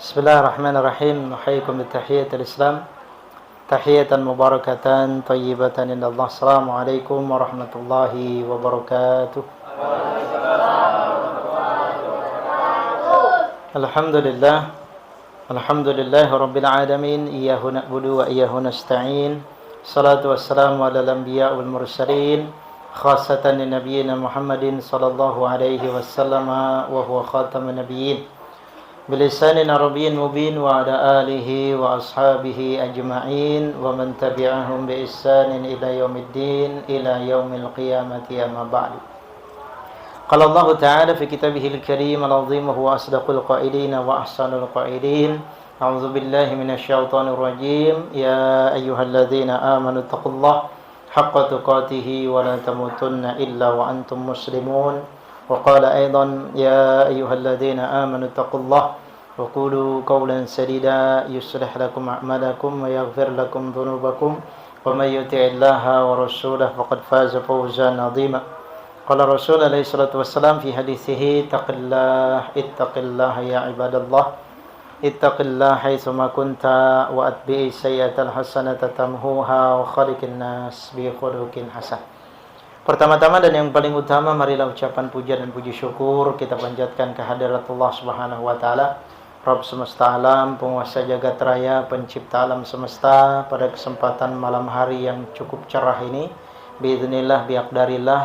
Bismillahirrahmanirrahim. Nuhayyikum bitahiyatil Islam. Tahiyatan mubarakatan thayyibatan indallah. Assalamualaikum warahmatullahi wabarakatuh. Alhamdulillah. Alhamdulillahi rabbil alamin. Iyyahu na'budu wa iyyahu nasta'in. Salatu wassalamu ala al-anbiya wal mursalin. Khassatan li nabiyyina Muhammadin sallallahu alaihi wasallam wa huwa khatamun nabiyyin. Bilisanin Arabiyyin mubin wa ala alihi wa ashabihi ajma'in wa man tabi'ahum bi ihsanin ila yaumiddin ila yaumil qiyamati amma ba'du. Qala Allah Ta'ala fi kitabihil karim al-azim wa huwa asdaqul qailin wa ahsanul qailin. A'udzu billahi minasy syaithanir rajim. Ya ayyuhalladzina amanu taqullaha haqqa tuqatih wa la tamutunna illa wa antum muslimun. وقال أيضا يا أيها الذين آمنوا اتقوا الله وقولوا قولا سديدا يصلح لكم أعمالكم ويغفر لكم ذنوبكم ومن يطع الله ورسوله فقد فاز فوزا عظيما. قال الرسول عليه الصلاة والسلام في حديثه اتق الله يا عباد الله اتق الله حيثما كنت وأتبع السيئة الحسنة تمحوها وخالق الناس بخلق حسن. Pertama-tama dan yang paling utama, marilah ucapan puja dan puji syukur kita panjatkan kehadirat Allah Subhanahu wa taala, Rabb semesta alam, penguasa jagat raya, pencipta alam semesta. Pada kesempatan malam hari yang cukup cerah ini, biidznillah biaqdarillah,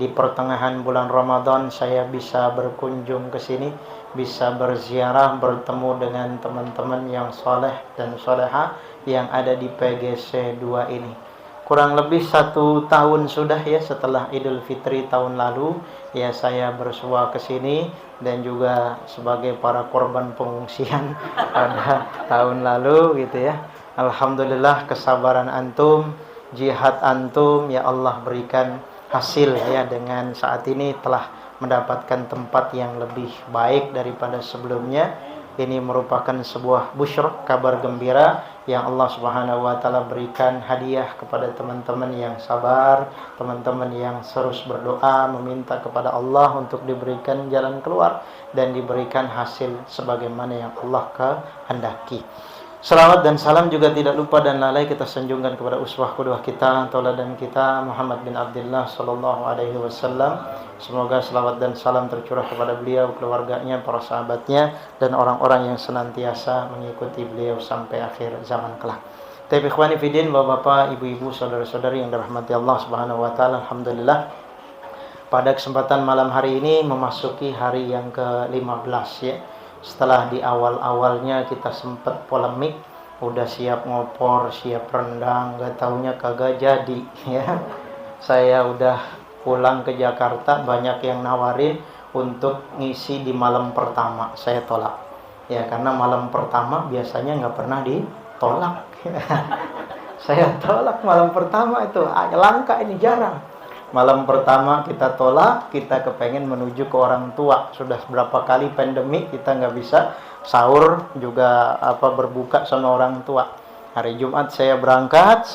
di pertengahan bulan Ramadan saya bisa berkunjung ke sini, bisa berziarah, bertemu dengan teman-teman yang soleh dan soleha yang ada di PGC 2 ini. Kurang lebih 1 tahun sudah ya setelah Idul Fitri tahun lalu ya saya bersua ke sini, dan juga sebagai para korban pengungsian pada tahun lalu gitu ya. Alhamdulillah kesabaran antum, jihad antum ya Allah berikan hasil ya, dengan saat ini telah mendapatkan tempat yang lebih baik daripada sebelumnya. Ini merupakan sebuah busyra, kabar gembira yang Allah Subhanahu wa taala berikan hadiah kepada teman-teman yang sabar, teman-teman yang terus berdoa meminta kepada Allah untuk diberikan jalan keluar dan diberikan hasil sebagaimana yang Allah kehendaki. Salawat dan salam juga tidak lupa dan lalai kita sanjungkan kepada uswah qudwah kita, tauladan kita Muhammad bin Abdullah sallallahu alaihi wasallam. Semoga salawat dan salam tercurah kepada beliau, keluarganya, para sahabatnya, dan orang-orang yang senantiasa mengikuti beliau sampai akhir zaman kelak. Tapi ikhwani fillah, bapak-bapak, ibu-ibu, saudara-saudari yang dirahmati Allah Subhanahu wa taala, alhamdulillah pada kesempatan malam hari ini memasuki hari yang ke-15 ya. Setelah di awal-awalnya kita sempat polemik, udah siap ngopor, siap rendang, gak taunya kagak jadi ya. Saya udah pulang ke Jakarta, banyak yang nawarin untuk ngisi di malam pertama, saya tolak ya, karena malam pertama biasanya nggak pernah ditolak. Saya tolak malam pertama, itu langka, ini jarang. Malam pertama kita tolak, kita kepengen menuju ke orang tua. Sudah berapa kali pandemi kita nggak bisa sahur juga berbuka sama orang tua. Hari Jumat saya berangkat,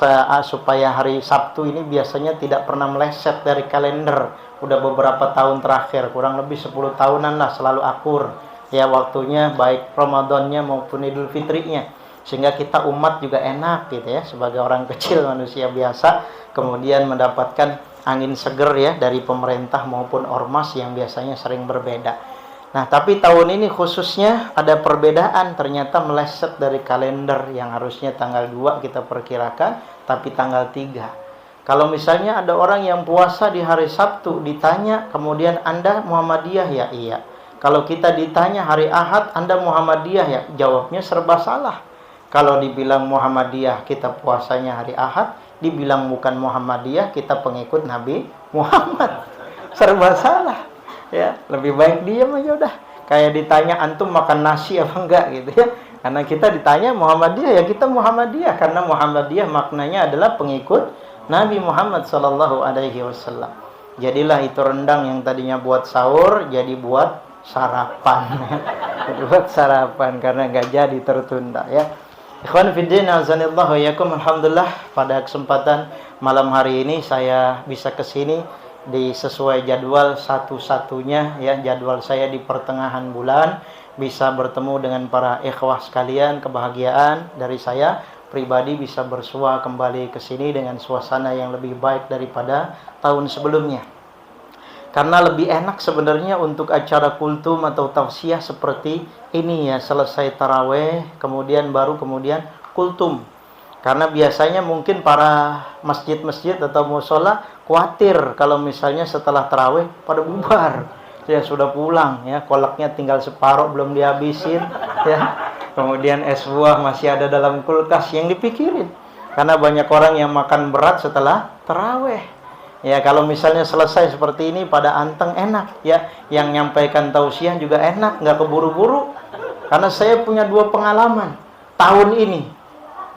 supaya hari Sabtu ini biasanya tidak pernah meleset dari kalender. Udah beberapa tahun terakhir, kurang lebih 10 tahunan lah selalu akur ya waktunya, baik Ramadannya maupun Idul Fitrinya. Sehingga kita umat juga enak gitu ya, sebagai orang kecil manusia biasa, kemudian mendapatkan angin seger ya dari pemerintah maupun ormas yang biasanya sering berbeda. Nah, tapi tahun ini khususnya ada perbedaan, ternyata meleset dari kalender yang harusnya tanggal 2 kita perkirakan, tapi tanggal 3. Kalau misalnya ada orang yang puasa di hari Sabtu, ditanya kemudian Anda Muhammadiyah ya? Iya. Kalau kita ditanya hari Ahad, Anda Muhammadiyah ya? Jawabnya serba salah. Kalau dibilang Muhammadiyah kita puasanya hari Ahad, dibilang bukan Muhammadiyah kita pengikut Nabi Muhammad. Serba salah. Ya, lebih baik diam aja udah. Kayak ditanya antum makan nasi apa enggak gitu ya. Karena kita ditanya Muhammadiyah ya kita Muhammadiyah, karena Muhammadiyah maknanya adalah pengikut Nabi Muhammad sallallahu alaihi wasallam. Jadilah itu rendang yang tadinya buat sahur jadi buat sarapan. Buat sarapan karena enggak jadi, tertunda ya. Ikhwan fiddin azanillahu yakum, alhamdulillah pada kesempatan malam hari ini saya bisa ke sini sesuai jadwal satu-satunya ya, jadwal saya di pertengahan bulan bisa bertemu dengan para ikhwah sekalian. Kebahagiaan dari saya pribadi bisa bersua kembali ke sini dengan suasana yang lebih baik daripada tahun sebelumnya. Karena lebih enak sebenarnya untuk acara kultum atau tausiah seperti ini ya, selesai taraweh kemudian kultum. Karena biasanya mungkin para masjid-masjid atau musola khawatir kalau misalnya setelah taraweh pada bubar, ya sudah pulang ya, kolaknya tinggal separuh belum dihabisin ya, kemudian es buah masih ada dalam kulkas, yang dipikirin karena banyak orang yang makan berat setelah taraweh. Ya kalau misalnya selesai seperti ini pada anteng enak ya, yang nyampaikan tausiah juga enak, nggak keburu-buru. Karena saya punya 2 pengalaman tahun ini.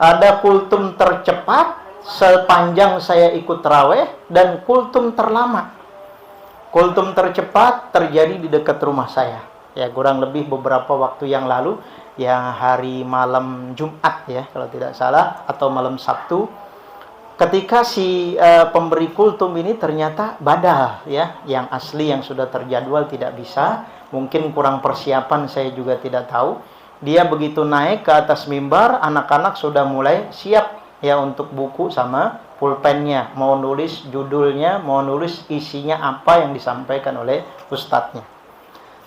Ada kultum tercepat sepanjang saya ikut taraweh dan kultum terlama. Kultum tercepat terjadi di dekat rumah saya. Ya kurang lebih beberapa waktu yang lalu, yang hari malam Jumat ya kalau tidak salah, atau malam Sabtu. Ketika si pemberi kultum ini ternyata badal ya, yang asli yang sudah terjadwal tidak bisa, mungkin kurang persiapan, saya juga tidak tahu. Dia begitu naik ke atas mimbar, anak-anak sudah mulai siap ya untuk buku sama pulpennya, mau nulis judulnya, mau nulis isinya apa yang disampaikan oleh ustadznya.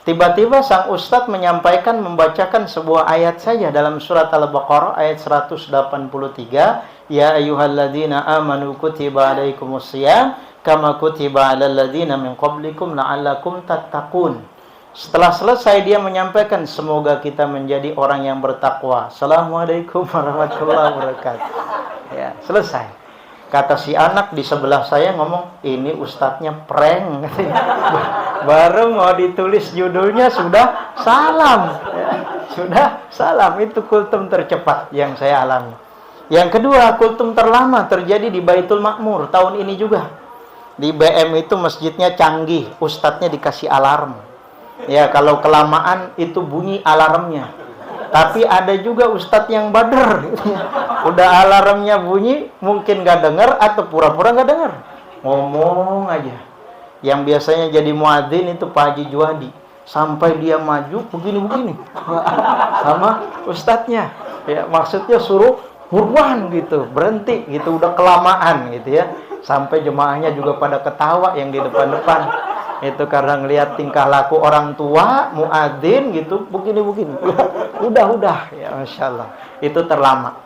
Tiba-tiba sang ustadz menyampaikan, membacakan sebuah ayat saja dalam surat Al-Baqarah ayat 183. Ya ayyuhalladzina amanu kutiba alaikumusiyam kama kutiba alal ladzina min qablikum la'allakum tattaqun. Setelah selesai dia menyampaikan, semoga kita menjadi orang yang bertakwa. Assalamualaikum warahmatullahi wabarakatuh. Ya, selesai. Kata si anak di sebelah saya ngomong, ini ustadznya prank katanya. Baru mau ditulis judulnya sudah salam ya, sudah salam. Itu kultum tercepat yang saya alami. Yang kedua, kultum terlama terjadi di Baitul Makmur tahun ini juga. Di BM itu masjidnya canggih, ustadznya dikasih alarm. Ya, kalau kelamaan itu bunyi alarmnya. Tapi ada juga ustadz yang bader. Udah alarmnya bunyi, mungkin gak dengar atau pura-pura gak dengar. Ngomong aja. Yang biasanya jadi muadzin itu Pak Haji Juhadi. Sampai dia maju begini-begini sama ustadznya. Ya, maksudnya suruh buruan gitu, berhenti gitu, udah kelamaan gitu ya. Sampai jemaahnya juga pada ketawa yang di depan-depan. Itu karena ngelihat tingkah laku orang tua, muadzin gitu, begini-begini. Udah ya, Masya Allah. Itu terlama.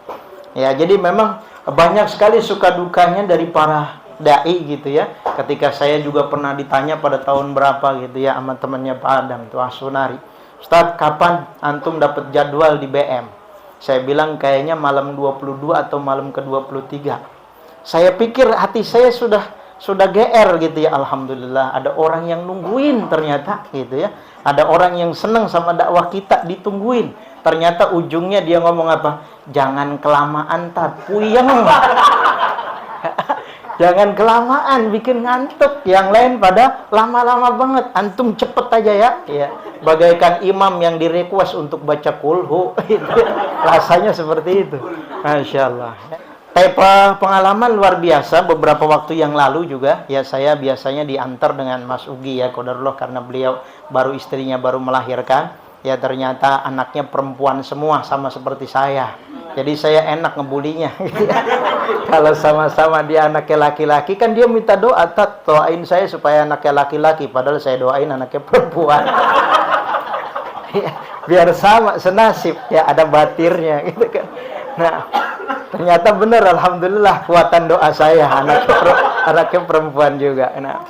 Ya, jadi memang banyak sekali suka dukanya dari para dai gitu ya. Ketika saya juga pernah ditanya pada tahun berapa gitu ya sama temannya Pak Adam itu Asunari, Ustadz kapan antum dapat jadwal di BM? Saya bilang kayaknya malam 22 atau malam ke-23. Saya pikir hati saya sudah GR gitu ya. Alhamdulillah ada orang yang nungguin ternyata gitu ya. Ada orang yang senang sama dakwah kita, ditungguin. Ternyata ujungnya dia ngomong apa? Jangan kelamaan tat, puyeng. Jangan kelamaan, bikin ngantuk. Yang lain pada lama-lama banget. Antum cepet aja ya. Ya. Bagaikan imam yang direquest untuk baca kulhu. Rasanya seperti itu. Masya Allah. Pengalaman luar biasa beberapa waktu yang lalu juga. Ya, saya biasanya diantar dengan Mas Ugi ya, qadarullah, karena beliau istrinya baru melahirkan. Ya, ternyata anaknya perempuan semua sama seperti saya. Jadi saya enak ngebulinya. Kalau sama-sama dia anaknya laki-laki, kan dia minta doa, Tat, doain saya supaya anaknya laki-laki, padahal saya doain anaknya perempuan. Biar sama, senasib, ya ada batirnya gitu kan. Nah, ternyata benar, alhamdulillah kuatan doa saya, anaknya perempuan juga. Nah,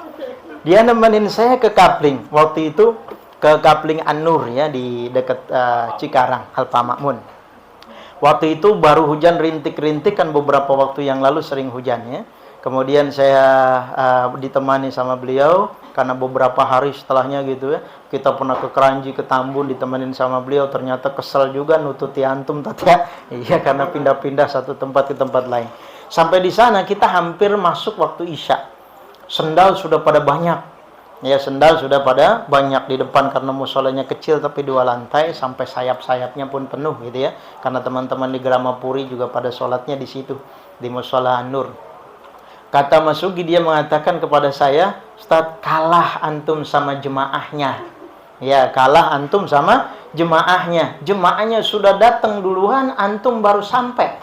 dia nemenin saya ke Kapling waktu itu, ke Kapling An-Nur ya di dekat Cikarang, Alfamakmun. Waktu itu baru hujan rintik-rintik kan, beberapa waktu yang lalu sering hujannya. Kemudian saya ditemani sama beliau karena beberapa hari setelahnya gitu ya, kita pernah ke Keranji, ke Tambun, ditemenin sama beliau. Ternyata kesel juga nututi antum tadi ya. Iya, karena pindah-pindah satu tempat ke tempat lain. Sampai di sana kita hampir masuk waktu Isya. Sendal sudah pada banyak. Ya, sendal sudah pada banyak di depan karena musolanya kecil tapi 2 lantai, sampai sayap-sayapnya pun penuh gitu ya. Karena teman-teman di Gramapuri juga pada sholatnya di situ, di musola An-Nur. Kata Mas Sugi, dia mengatakan kepada saya, Ustaz, kalah antum sama jemaahnya. Ya, kalah antum sama jemaahnya. Jemaahnya sudah datang duluan, antum baru sampai.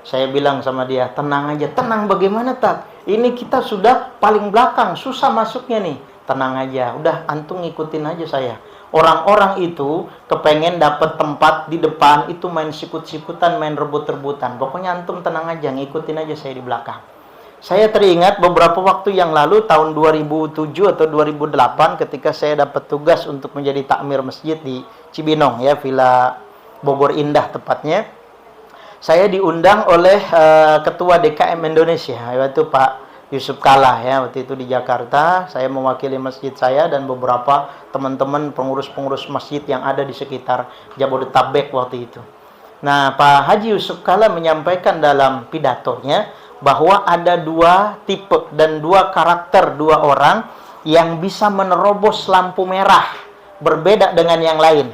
Saya bilang sama dia, tenang aja. Tenang bagaimana, Tat? Ini kita sudah paling belakang, susah masuknya nih. Tenang aja, udah antum ngikutin aja saya. Orang-orang itu kepengen dapat tempat di depan, itu main sikut-sikutan, main rebut-rebutan. Pokoknya antum tenang aja, ngikutin aja saya di belakang. Saya teringat beberapa waktu yang lalu, tahun 2007 atau 2008, ketika saya dapat tugas untuk menjadi takmir masjid di Cibinong, ya, Villa Bogor Indah tepatnya. Saya diundang oleh Ketua DKM Indonesia, yaitu Pak Yusuf Kalla, ya, waktu itu di Jakarta. Saya mewakili masjid saya dan beberapa teman-teman pengurus-pengurus masjid yang ada di sekitar Jabodetabek waktu itu. Nah, Pak Haji Yusuf Kalla menyampaikan dalam pidatonya bahwa ada dua tipe dan dua karakter dua orang yang bisa menerobos lampu merah, berbeda dengan yang lain.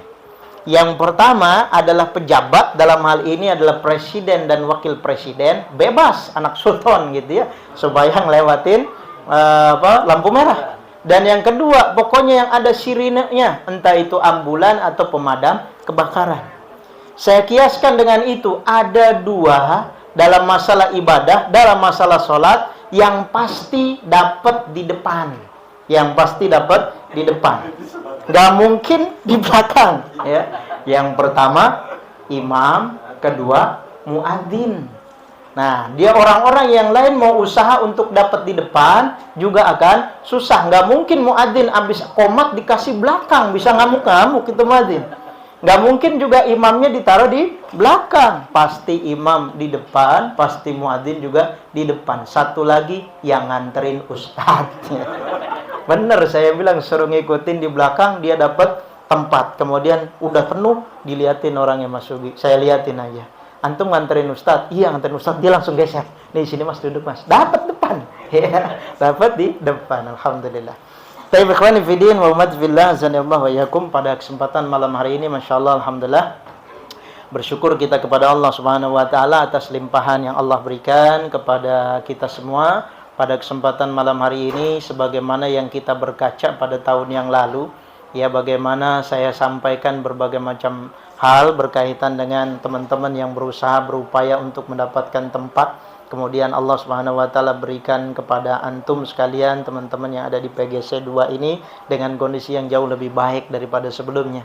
Yang pertama adalah pejabat, dalam hal ini adalah presiden dan wakil presiden, bebas anak sultan gitu ya, supaya ngelewatin lampu merah. Dan yang kedua, pokoknya yang ada sirinenya, entah itu ambulan atau pemadam kebakaran. Saya kiaskan dengan itu, ada dua dalam masalah ibadah, dalam masalah sholat, yang pasti dapat di depan. Yang pasti dapat di depan. Gak mungkin di belakang. Ya. Yang pertama, imam. Kedua, muadzin. Nah, dia orang-orang yang lain mau usaha untuk dapat di depan, juga akan susah. Gak mungkin muadzin habis qomat dikasih belakang. Bisa ngamuk-ngamuk itu muadzin. Nggak mungkin juga imamnya ditaruh di belakang. Pasti imam di depan, pasti muadzin juga di depan. Satu lagi yang nganterin ustadz. Bener, saya bilang suruh ngikutin di belakang, dia dapat tempat. Kemudian udah penuh, diliatin orangnya Mas Sugi. Saya liatin aja. Antum nganterin ustadz? Iya, nganterin ustadz. Dia langsung geser. Nih, sini Mas, duduk Mas. Dapat depan. Ya, dapat di depan. Alhamdulillah. Baik, ikhwani fillah wa umat fillah, azanillahu wa iyyakum. Pada kesempatan malam hari ini, masyaallah, alhamdulillah, bersyukur kita kepada Allah Subhanahu wa taala atas limpahan yang Allah berikan kepada kita semua pada kesempatan malam hari ini, sebagaimana yang kita berkaca pada tahun yang lalu, ya, bagaimana saya sampaikan berbagai macam hal berkaitan dengan teman-teman yang berusaha berupaya untuk mendapatkan tempat. Kemudian Allah Subhanahu wa taala berikan kepada antum sekalian, teman-teman yang ada di PGC 2 ini, dengan kondisi yang jauh lebih baik daripada sebelumnya.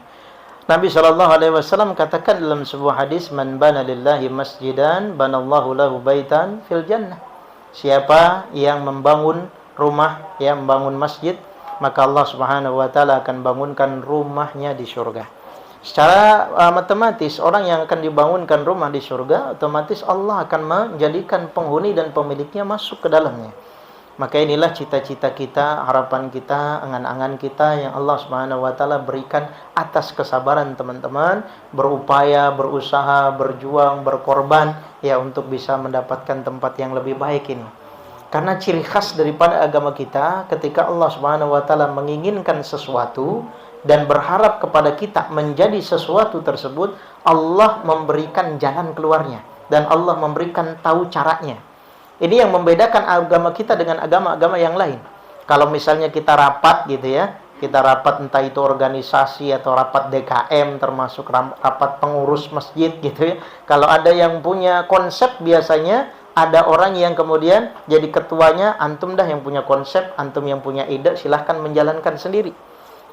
Nabi sallallahu alaihi wasallam katakan dalam sebuah hadis, "Man bana lillahi masjidan, banallahu lahu baitan fil jannah." Siapa yang membangun rumah, yang membangun masjid, maka Allah Subhanahu wa taala akan bangunkan rumahnya di surga. Secara matematis, orang yang akan dibangunkan rumah di surga, otomatis Allah akan menjadikan penghuni dan pemiliknya masuk ke dalamnya. Maka inilah cita-cita kita, harapan kita, angan-angan kita yang Allah Subhanahu wa taala berikan atas kesabaran teman-teman, berupaya, berusaha, berjuang, berkorban, ya, untuk bisa mendapatkan tempat yang lebih baik ini. Karena ciri khas daripada agama kita, ketika Allah Subhanahu wa taala menginginkan sesuatu dan berharap kepada kita menjadi sesuatu tersebut, Allah memberikan jalan keluarnya dan Allah memberikan tahu caranya. Ini yang membedakan agama kita dengan agama-agama yang lain. Kalau misalnya kita rapat gitu ya, kita rapat entah itu organisasi atau rapat DKM, termasuk rapat pengurus masjid gitu ya. Kalau ada yang punya konsep, biasanya ada orang yang kemudian jadi ketuanya, antum dah yang punya konsep, antum yang punya ide, silahkan menjalankan sendiri.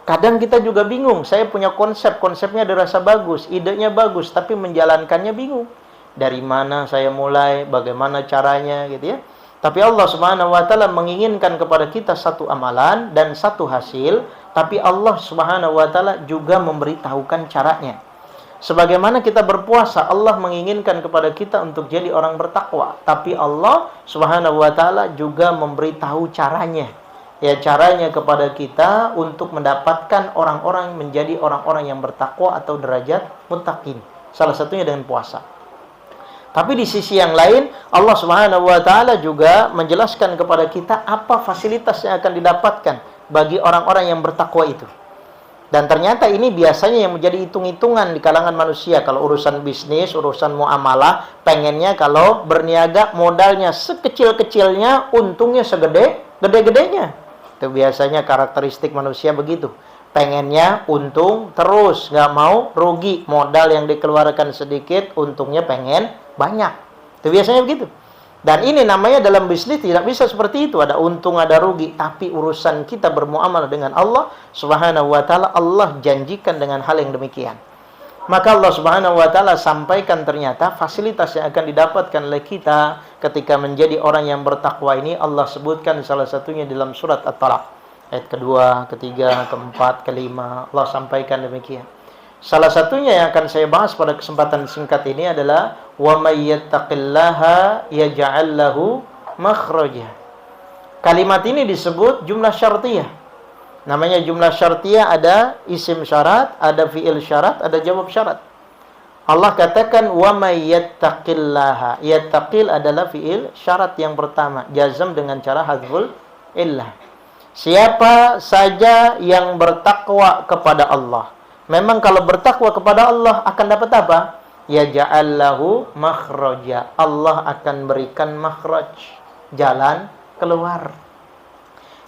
Kadang kita juga bingung, saya punya konsep, konsepnya dirasa bagus, idenya bagus, tapi menjalankannya bingung. Dari mana saya mulai, bagaimana caranya gitu ya. Tapi Allah Subhanahu wa taala menginginkan kepada kita satu amalan dan satu hasil, tapi Allah Subhanahu wa taala juga memberitahukan caranya. Sebagaimana kita berpuasa, Allah menginginkan kepada kita untuk jadi orang bertakwa, tapi Allah Subhanahu wa taala juga memberitahu caranya. Ya, caranya kepada kita untuk mendapatkan orang-orang menjadi orang-orang yang bertakwa atau derajat muttaqin. Salah satunya dengan puasa. Tapi di sisi yang lain, Allah Subhanahu wa taala juga menjelaskan kepada kita apa fasilitas yang akan didapatkan bagi orang-orang yang bertakwa itu. Dan ternyata ini biasanya yang menjadi hitung-hitungan di kalangan manusia. Kalau urusan bisnis, urusan muamalah, pengennya kalau berniaga modalnya sekecil-kecilnya, untungnya gede-gedenya. Itu biasanya karakteristik manusia begitu. Pengennya untung terus, nggak mau rugi. Modal yang dikeluarkan sedikit, untungnya pengen banyak. Itu biasanya begitu. Dan ini namanya dalam bisnis tidak bisa seperti itu. Ada untung, ada rugi. Tapi urusan kita bermuamalah dengan Allah Subhanahu wa ta'ala, Allah janjikan dengan hal yang demikian. Maka Allah Subhanahu wa ta'ala sampaikan ternyata fasilitas yang akan didapatkan oleh kita ketika menjadi orang yang bertakwa ini. Allah sebutkan salah satunya dalam surat At-Talaq. Ayat kedua, ketiga, keempat, kelima. Allah sampaikan demikian. Salah satunya yang akan saya bahas pada kesempatan singkat ini adalah wa may yattaqillaha yaj'al lahu makhraja. Kalimat ini disebut jumlah syartiyah. Namanya jumlah syartiyah, ada isim syarat, ada fi'il syarat, ada jawab syarat. Allah katakan wa may yattaqillaha. Yattaqil adalah fi'il syarat yang pertama, jazm dengan cara hadzful illah. Siapa saja yang bertakwa kepada Allah. Memang kalau bertakwa kepada Allah akan dapat apa? Ya ja'allahu makhraja. Allah akan berikan makhraj, jalan keluar.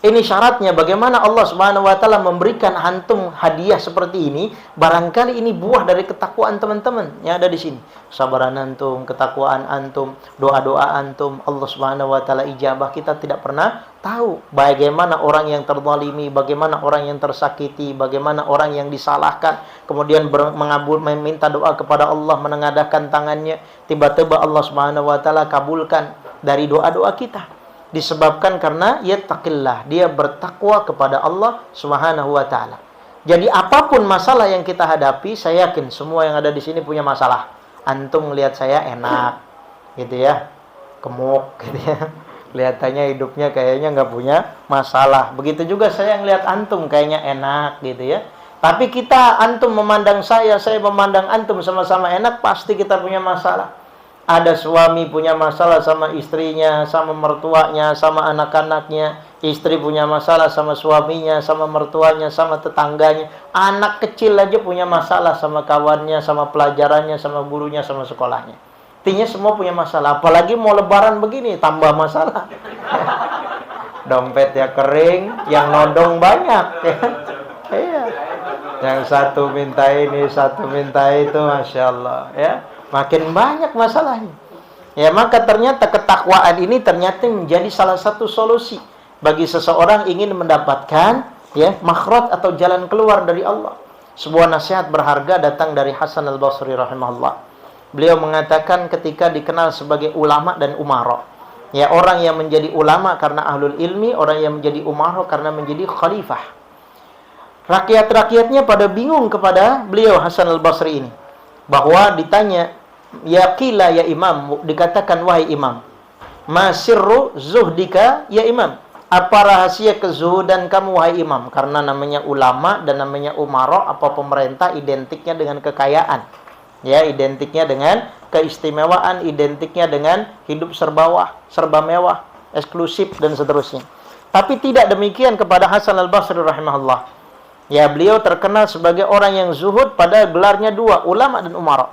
Ini syaratnya. Bagaimana Allah Subhanahu wa ta'ala memberikan antum hadiah seperti ini? Barangkali ini buah dari ketakwaan teman-teman yang ada di sini. Sabaran antum, ketakwaan antum, doa-doa antum, Allah Subhanahu wa ta'ala ijabah. Kita tidak pernah tahu bagaimana orang yang terzalimi, bagaimana orang yang tersakiti, bagaimana orang yang disalahkan, kemudian meminta doa kepada Allah, menengadahkan tangannya, tiba-tiba Allah Subhanahu wa ta'ala kabulkan dari doa-doa kita. Disebabkan karena yattaqillah, dia bertakwa kepada Allah Subhanahu wa ta'ala. Jadi apapun masalah yang kita hadapi, saya yakin semua yang ada di sini punya masalah. Antum lihat saya enak gitu ya, gemuk gitu ya, kelihatannya hidupnya kayaknya nggak punya masalah. Begitu juga saya ngelihat antum kayaknya enak gitu ya. Tapi kita, antum memandang saya memandang antum, sama-sama enak, pasti kita punya masalah. Ada suami punya masalah sama istrinya, sama mertuanya, sama anak-anaknya. Istri punya masalah sama suaminya, sama mertuanya, sama tetangganya. Anak kecil aja punya masalah sama kawannya, sama pelajarannya, sama gurunya, sama sekolahnya. Artinya semua punya masalah. Apalagi mau lebaran begini, tambah masalah. Dompet ya kering, yang nodong banyak. Iya. Yang satu minta ini, satu minta itu, Masya Allah. Ya. Makin banyak masalahnya. Ya, maka ternyata ketakwaan ini ternyata menjadi salah satu solusi bagi seseorang ingin mendapatkan ya makhraj atau jalan keluar dari Allah. Sebuah nasihat berharga datang dari Hasan al-Basri rahimahullah. Beliau mengatakan ketika dikenal sebagai ulama dan umara. Ya, orang yang menjadi ulama karena ahlul ilmi, orang yang menjadi umara karena menjadi khalifah. Rakyat-rakyatnya pada bingung kepada beliau Hasan al-Basri ini. Bahwa ditanya, ya qila ya imam, dikatakan wahai imam, ma sirru zuhdika ya imam, apa rahasia kezuhudan kamu wahai imam? Karena namanya ulama dan namanya umara, apa pemerintah, identiknya dengan kekayaan, ya, identiknya dengan keistimewaan, identiknya dengan hidup serba mewah, eksklusif dan seterusnya. Tapi tidak demikian kepada Hasan al-Basri rahimahullah. Ya, beliau terkenal sebagai orang yang zuhud, pada gelarnya dua, ulama dan umara.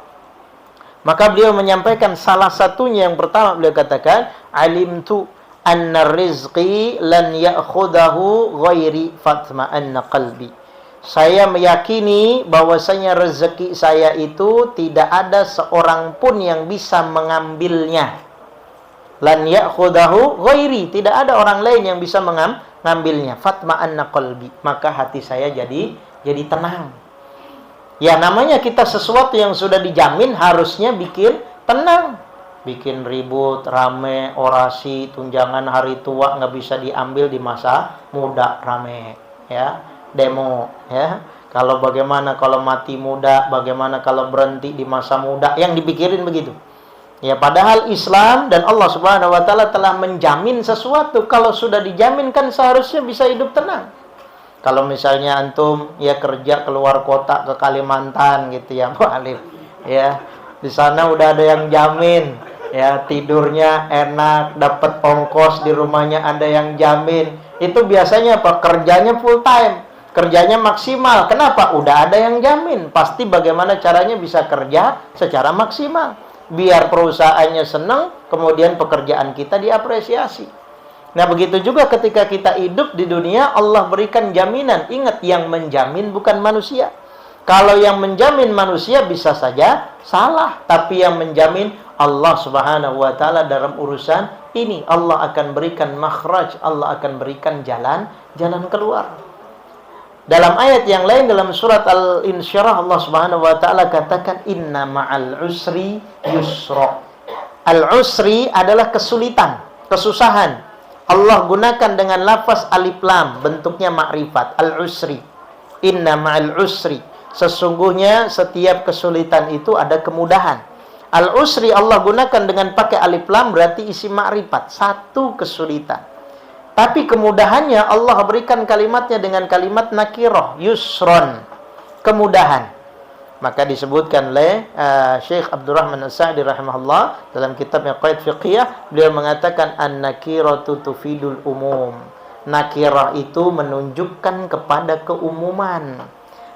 Maka beliau menyampaikan salah satunya, yang pertama beliau katakan, alimtu anna rizqi lan ya'khudahu ghairi fatma'anna qalbi. Saya meyakini bahwasanya rezeki saya itu tidak ada seorang pun yang bisa mengambilnya. Lan ya'khudahu ghairi, tidak ada orang lain yang bisa mengambilnya. Fatma'anna qalbi, maka hati saya jadi tenang. Ya, namanya kita sesuatu yang sudah dijamin harusnya bikin tenang. Bikin ribut, rame, orasi, tunjangan hari tua nggak bisa diambil di masa muda, rame, ya, demo, ya. Kalau bagaimana kalau mati muda, bagaimana kalau berhenti di masa muda, yang dipikirin begitu. Ya, padahal Islam dan Allah Subhanahu wa ta'ala telah menjamin sesuatu. Kalau sudah dijamin kan seharusnya bisa hidup tenang. Kalau misalnya antum ya kerja keluar kota ke Kalimantan gitu ya, Pak Alif. Ya, di sana udah ada yang jamin. Ya, tidurnya enak, dapat ongkos di rumahnya ada yang jamin. Itu biasanya apa? Kerjanya full time. Kerjanya maksimal. Kenapa? Udah ada yang jamin. Pasti bagaimana caranya bisa kerja secara maksimal. Biar perusahaannya senang, kemudian pekerjaan kita diapresiasi. Nah, begitu juga ketika kita hidup di dunia, Allah berikan jaminan. Ingat, yang menjamin bukan manusia. Kalau yang menjamin manusia bisa saja salah. Tapi yang menjamin Allah Subhanahu wa ta'ala dalam urusan ini. Allah akan berikan makhraj. Allah akan berikan jalan keluar. Dalam ayat yang lain dalam surat Al-Insyirah, Allah Subhanahu wa ta'ala katakan inna ma'al usri yusra. Al-usri adalah kesulitan, kesusahan. Allah gunakan dengan lafaz alif lam, bentuknya ma'rifat. Al-usri. Inna ma'al usri. Sesungguhnya setiap kesulitan itu ada kemudahan. Al-usri Allah gunakan dengan pakai alif lam berarti isi ma'rifat, satu kesulitan. Tapi kemudahannya Allah berikan kalimatnya dengan kalimat nakirah, yusron, kemudahan. Maka disebutkan oleh Syekh Abdurrahman As-Sa'di rahimahullah dalam kitabnya Qaid Fiqhiyah, beliau mengatakan an-nakiratu tufidul umum. Nakirah itu menunjukkan kepada keumuman.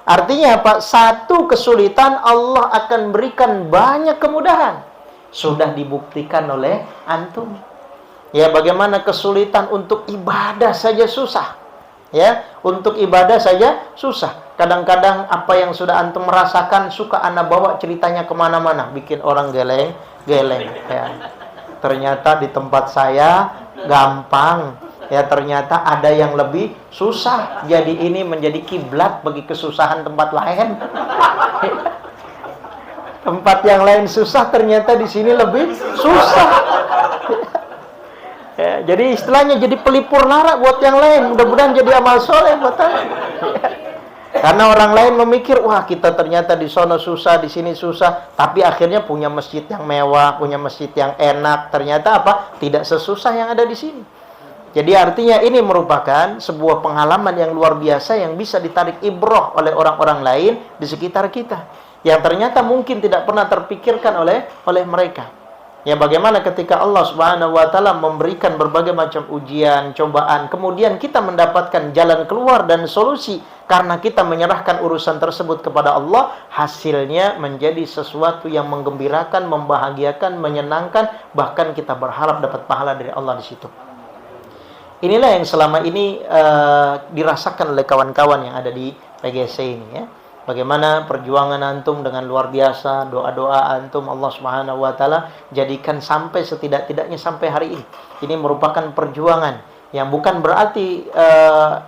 Artinya apa? Satu kesulitan Allah akan berikan banyak kemudahan. Sudah dibuktikan oleh antum. Ya, bagaimana kesulitan untuk ibadah saja susah. Ya, untuk ibadah saja susah. Kadang-kadang apa yang sudah antum merasakan suka anda bawa ceritanya kemana-mana, bikin orang geleng. Ya. Ternyata di tempat saya gampang. Ya, ternyata ada yang lebih susah. Jadi ini menjadi kiblat bagi kesusahan tempat lain. Tempat yang lain susah, ternyata di sini lebih susah. Ya, jadi istilahnya jadi pelipur lara buat yang lain. Mudah-mudahan jadi amal soleh buat anda. Ya. Karena orang lain memikir, wah kita ternyata di sono susah, di sini susah. Tapi akhirnya punya masjid yang mewah, punya masjid yang enak. Ternyata apa? Tidak sesusah yang ada di sini. Jadi artinya ini merupakan sebuah pengalaman yang luar biasa yang bisa ditarik ibrah oleh orang-orang lain di sekitar kita. Yang ternyata mungkin tidak pernah terpikirkan oleh mereka. Ya, bagaimana ketika Allah Subhanahu wa ta'ala memberikan berbagai macam ujian, cobaan, kemudian kita mendapatkan jalan keluar dan solusi karena kita menyerahkan urusan tersebut kepada Allah, hasilnya menjadi sesuatu yang menggembirakan, membahagiakan, menyenangkan, bahkan kita berharap dapat pahala dari Allah di situ. Inilah yang selama ini dirasakan oleh kawan-kawan yang ada di PGC ini, ya. Bagaimana perjuangan antum dengan luar biasa, doa-doa antum Allah Subhanahu wa ta'ala jadikan sampai setidak-tidaknya sampai hari ini. Ini merupakan perjuangan yang bukan berarti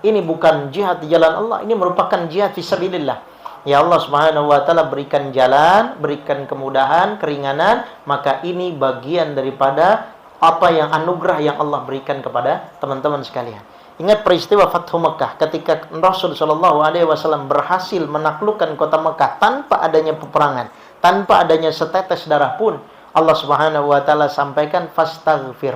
ini bukan jihad di jalan Allah, ini merupakan jihad fisabilillah. Ya, Allah Subhanahu wa ta'ala berikan jalan, berikan kemudahan, keringanan, maka ini bagian daripada apa yang anugerah yang Allah berikan kepada teman-teman sekalian. Ingat peristiwa Fathu Mekah ketika Rasul Shallallahu Alaihi Wasallam berhasil menaklukkan kota Mekah tanpa adanya peperangan, tanpa adanya setetes darah pun. Allah Subhanahu Wa Taala sampaikan fastaghfir,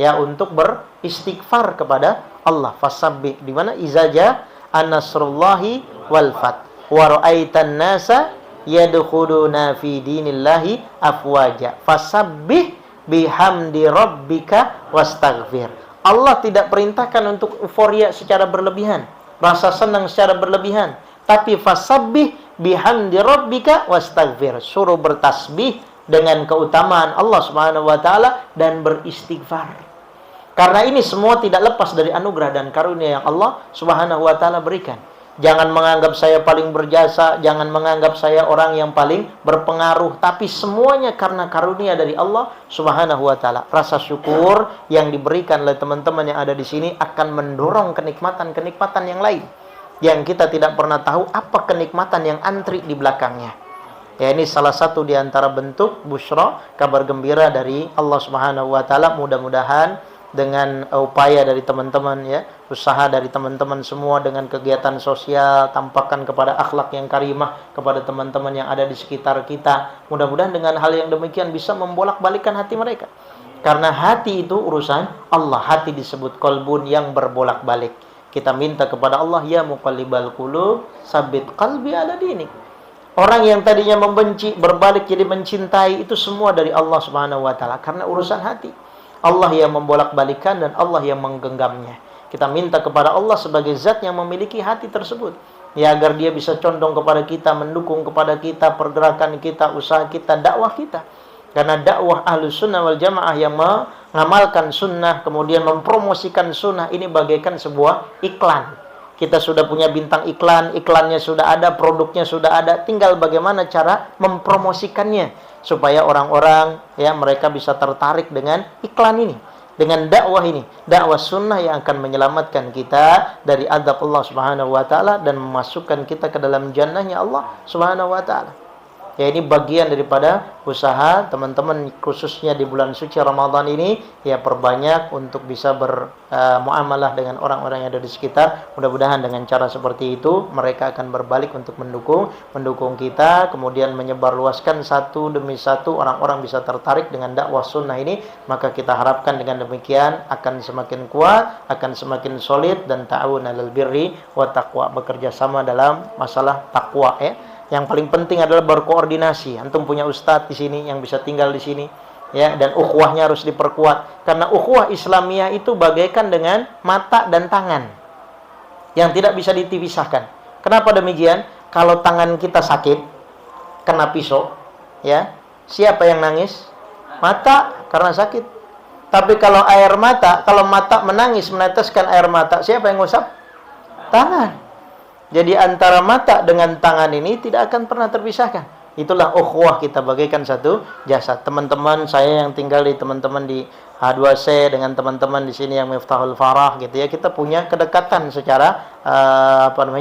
ya, untuk beristighfar kepada Allah. Fasabbih, di mana izaja an-nasrullahi wal fath wa ra'aitan nasa yadkhuluna fi dinillahi afwaja fasabbih bihamdi rabbika wastaghfir. Allah tidak perintahkan untuk euforia secara berlebihan, rasa senang secara berlebihan, tapi fasabbih bihamdi rabbika wastaghfir, suruh bertasbih dengan keutamaan Allah Subhanahu wa taala dan beristighfar. Karena ini semua tidak lepas dari anugerah dan karunia yang Allah Subhanahu wa taala berikan. Jangan menganggap saya paling berjasa, jangan menganggap saya orang yang paling berpengaruh, tapi semuanya karena karunia dari Allah Subhanahu wa taala. Rasa syukur yang diberikan oleh teman-teman yang ada di sini akan mendorong kenikmatan-kenikmatan yang lain yang kita tidak pernah tahu apa kenikmatan yang antri di belakangnya. Ya, ini salah satu di antara bentuk busyra, kabar gembira dari Allah Subhanahu wa taala. Mudah-mudahan dengan upaya dari teman-teman, ya, usaha dari teman-teman semua dengan kegiatan sosial, tampakkan kepada akhlak yang karimah kepada teman-teman yang ada di sekitar kita. Mudah-mudahan dengan hal yang demikian bisa membolak-balikkan hati mereka. Karena hati itu urusan Allah. Hati disebut qalbun, yang berbolak-balik. Kita minta kepada Allah, ya muqallibal qulub, sabbit qalbi ala dinik. Orang yang tadinya membenci berbalik jadi mencintai, itu semua dari Allah Subhanahu wa taala karena urusan hati. Allah yang membolak-balikan dan Allah yang menggenggamnya. Kita minta kepada Allah sebagai zat yang memiliki hati tersebut. Ya, agar dia bisa condong kepada kita, mendukung kepada kita, pergerakan kita, usaha kita, dakwah kita. Karena dakwah Ahlus Sunnah wal Jamaah yang mengamalkan sunnah, kemudian mempromosikan sunnah, ini bagaikan sebuah iklan. Kita sudah punya bintang iklan, iklannya sudah ada, produknya sudah ada, tinggal bagaimana cara mempromosikannya supaya orang-orang ya mereka bisa tertarik dengan iklan ini, dengan dakwah ini, dakwah sunnah yang akan menyelamatkan kita dari azab Allah Subhanahu wa taala dan memasukkan kita ke dalam jannahnya Allah Subhanahu wa taala. Ya, ini bagian daripada usaha teman-teman khususnya di bulan suci Ramadan ini, ya perbanyak untuk bisa bermuamalah dengan orang-orang yang ada di sekitar. Mudah-mudahan dengan cara seperti itu mereka akan berbalik untuk mendukung kita, kemudian menyebarluaskan satu demi satu orang-orang bisa tertarik dengan dakwah sunnah ini. Maka kita harapkan dengan demikian akan semakin kuat, akan semakin solid, dan ta'awun 'alal birri wa taqwa, bekerja sama dalam masalah takwa ya. Yang paling penting adalah berkoordinasi. Antum punya ustadz di sini yang bisa tinggal di sini, ya, dan ukhuwahnya harus diperkuat. Karena ukhuwah Islamiyah itu bagaikan dengan mata dan tangan yang tidak bisa dipisahkan. Kenapa demikian? Kalau tangan kita sakit, kena pisau, ya, siapa yang nangis? Mata, karena sakit. Tapi kalau air mata, kalau mata menangis, meneteskan air mata, siapa yang ngusap? Tangan. Jadi antara mata dengan tangan ini tidak akan pernah terpisahkan. Itulah ukhuwah kita bagaikan satu jasad. Teman-teman saya yang tinggal di teman-teman di H2C dengan teman-teman di sini yang Miftahul Farah gitu ya, kita punya kedekatan secara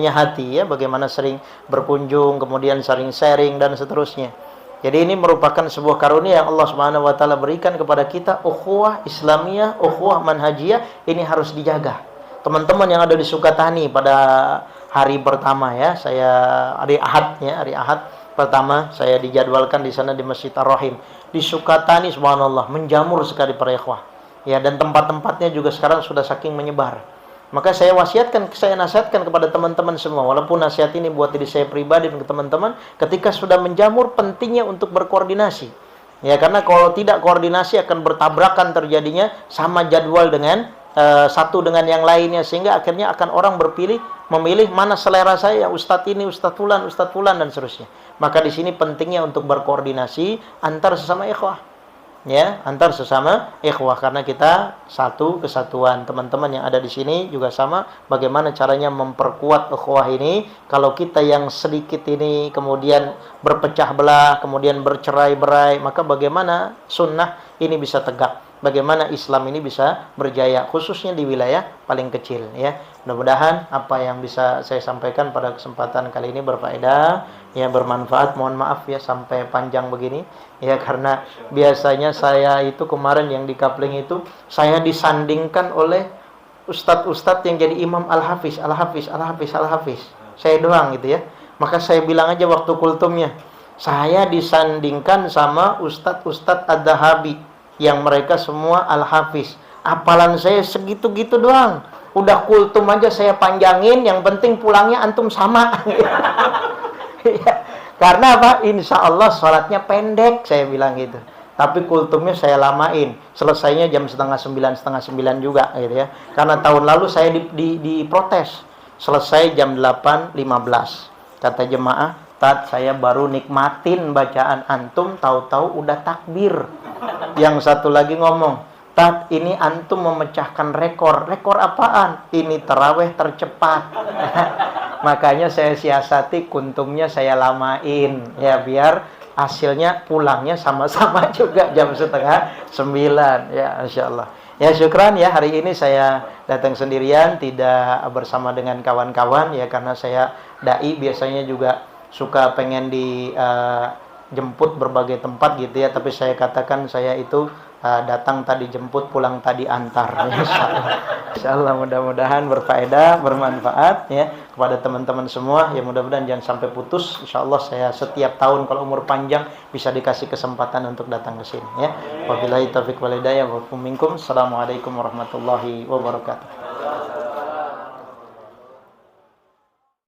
hati ya, bagaimana sering berkunjung, kemudian sering sharing dan seterusnya. Jadi ini merupakan sebuah karunia yang Allah Subhanahu wa taala berikan kepada kita. Ukhuwah Islamiyah, ukhuwah manhajiyah ini harus dijaga. Teman-teman yang ada di Sukatani pada hari pertama ya, saya hari Ahad pertama saya dijadwalkan di sana di Masjid Ar-Rahim di Sukatani. Subhanallah, menjamur sekali para ikhwah. Ya, dan tempat-tempatnya juga sekarang sudah saking menyebar. Maka saya nasihatkan kepada teman-teman semua, walaupun nasihat ini buat diri saya pribadi dan ke teman-teman, ketika sudah menjamur pentingnya untuk berkoordinasi. Ya, karena kalau tidak koordinasi akan bertabrakan terjadinya sama jadwal dengan satu dengan yang lainnya, sehingga akhirnya akan orang memilih mana selera saya, ustadz ini, ustadz fulan dan seterusnya. Maka di sini pentingnya untuk berkoordinasi antar sesama ikhwah, ya, antar sesama ikhwah, karena kita satu kesatuan. Teman-teman yang ada di sini juga sama, bagaimana caranya memperkuat ikhwah ini. Kalau kita yang sedikit ini kemudian berpecah belah, kemudian bercerai-berai, maka bagaimana sunnah ini bisa tegak? Bagaimana Islam ini bisa berjaya, khususnya di wilayah paling kecil ya. Mudah-mudahan apa yang bisa saya sampaikan pada kesempatan kali ini berfaedah, ya, bermanfaat. Mohon maaf ya sampai panjang begini ya, karena biasanya saya itu kemarin yang di Kapling itu saya disandingkan oleh ustadz-ustadz yang jadi imam al-hafiz. Saya doang gitu ya. Maka saya bilang aja waktu kultumnya, saya disandingkan sama ustadz-ustadz ad-dahabi yang mereka semua al-hafiz. Apalan saya segitu-gitu doang. Udah kultum aja saya panjangin, yang penting pulangnya antum sama. Karena apa? Insya Allah sholatnya pendek, saya bilang gitu. Tapi kultumnya saya lamain. Selesainya jam 8:30 juga gitu ya. Karena tahun lalu saya diprotes. Selesai jam 8:15. Kata jemaah, Tat, saya baru nikmatin bacaan antum, tahu-tahu udah takbir. Yang satu lagi ngomong, Tat, ini antum memecahkan rekor. Rekor apaan? Ini tarawih tercepat. Makanya saya siasati kuntumnya saya lamain, ya, biar hasilnya pulangnya sama-sama juga jam 8:30. Ya, Insya Allah. Ya, syukran ya, hari ini saya datang sendirian, tidak bersama dengan kawan-kawan ya, karena saya dai biasanya juga suka pengen dijemput berbagai tempat gitu ya, tapi saya katakan saya itu datang tadi jemput, pulang tadi antar. Insyaallah mudah-mudahan berfaedah, bermanfaat ya kepada teman-teman semua. Ya, mudah-mudahan jangan sampai putus. Insyaallah saya setiap tahun kalau umur panjang bisa dikasih kesempatan untuk datang ke sini ya. Wabillahi taufiq wal hidayah wa minkum. Assalamualaikum warahmatullahi wabarakatuh.